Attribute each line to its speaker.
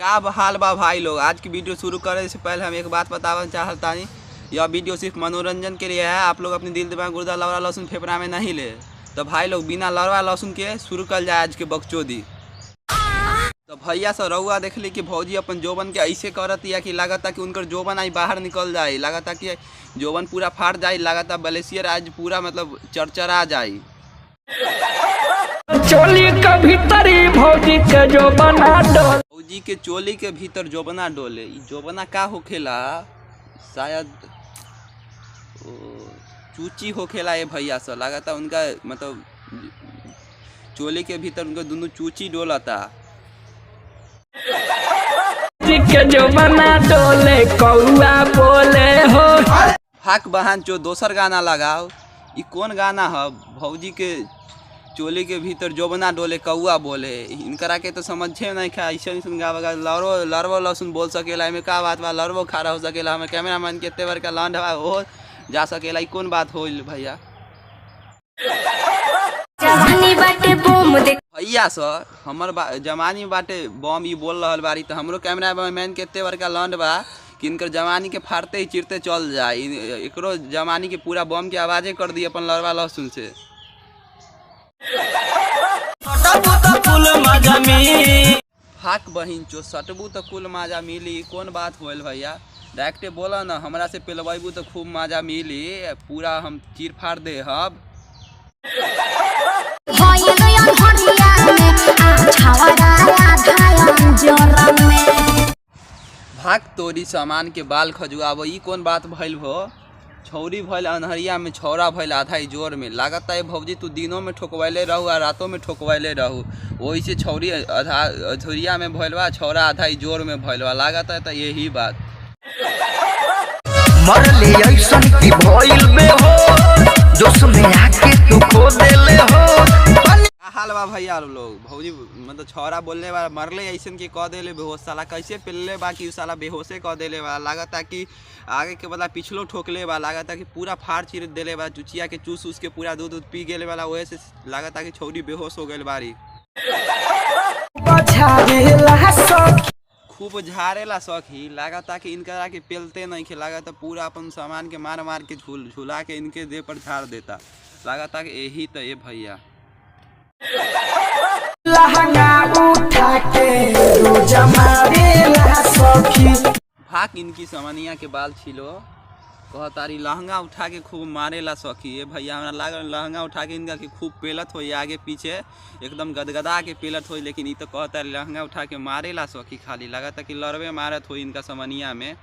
Speaker 1: का हाल बा भाई लोग। आज की वीडियो शुरू करने से पहले हम एक बात बताना चाहता नहीं, यह वीडियो सिर्फ मनोरंजन के लिए है। आप लोग अपने दिल दिमाग गुर्दा लवड़ा लहसुन फेफड़ा में नहीं ले। तो भाई लोग बिना लवड़ा लहसुन के शुरू कर जाए आज के बकचोदी। तो भैया से रउआ देख ली कि भौजी अपन जोबन के ऐसे करत या कि लागता कि उनकर जोबन आई बाहर निकल जाए, लागता कि जोबन पूरा फाट जाए, लागता बलेसियर आज पूरा मतलब चरचरा जाए।
Speaker 2: चोली के भीतर भौजी के जोबना डोले,
Speaker 1: भौजी के चोली के भीतर जोबना डोले। जोबना का होखेला, शायद चूची होखेला। ये भैया से लागता उनका मतलब चोली के भीतर उनका दोनों चूची डोलता।
Speaker 2: के जोबना डोले कौआ बोले हो।
Speaker 1: फाक बहन जो दोसर गाना लगाओ। ये कौन गाना है? भौजी के चोली के भीतर जोबना डोले कौआ बोले। इनकरा के तो समझे नहीं खा। ऐसे गावा लड़वो लहसुन बोल सकेला, में का बात बा? लड़वो खड़ा हो सकेला, हमें कैमरा मैन के तेवर का लौंड हो जा सकेला। ई कौन बात हो भैया? भैया सर हमर जवानी बाटे बम ई बोल रहा बारी, तो हमरो कैमरा मैन के तेवर का लौंड बा कि इनकर जवानी के फाड़ते ही चिरते चल जाए। एकरो जवानी के पूरा बम के आवाजे कर दी अपन लड़वा लहसुन से। फाक बहिन चो सटबू तो कुल माजा मिली। कौन बात होल भैया? डायरेक्टे बोला ना, हमरा से पेलबू तो खूब माजा मिली, पूरा हम चीर फाड़ दे हब। भाग तोरी सामान के बाल खजुआब। ई कौन बात भइल हो? छौरी भइल अनहरिया में, छौरा भइल आधा ही जोर में। लागता है भौजी तू दिनों में ठोकवैले रहू और रातों में ठोकवैले रहू। वही से छौरी आधा अधूरिया में भइल बा, छौरा आधा ही जोर में भइल बा। लागता है तो यही बात
Speaker 2: मरले ऐसन की भइल में हो, जोश में आके तू खो देले हो।
Speaker 1: हाल बा भैया लोग। भौजी मतलब छौरा बोलने वाला मरले ऐसन के कह देले बेहोश। साला कैसे पेलले बा कि साला बेहोशे कह देले बा। लागता कि आगे के बदला पिछलो ठोकले बा। लागता कि पूरा फाड़ चीर देले बा, चुचिया के चूस उस के पूरा दूध पी गेले वाला। वजह से लागता कि छौरी बेहोश हो गई बारी। खूब झाड़ेला सखी। लागता कि इनकरा के पेलते नहीं खे। लागता पूरा अपन सामान के मार मार के झूला के इनके देह पर झाड़ देता। लागता कि यही तो ये भैया भाग इनकी समनिया के बाल छिलो। कहतारी लहंगा उठा के खूब मारेला सखी। ये भैया हमरा लागल लहंगा उठा के इनका के खूब पेलत हो, आगे पीछे एकदम गदगदा के पेलत हो। लेकिन ये तो कहतारी लहंगा उठा के मारेला सखी। खाली लागता कि लड़वे मारत हो इनका समनिया में।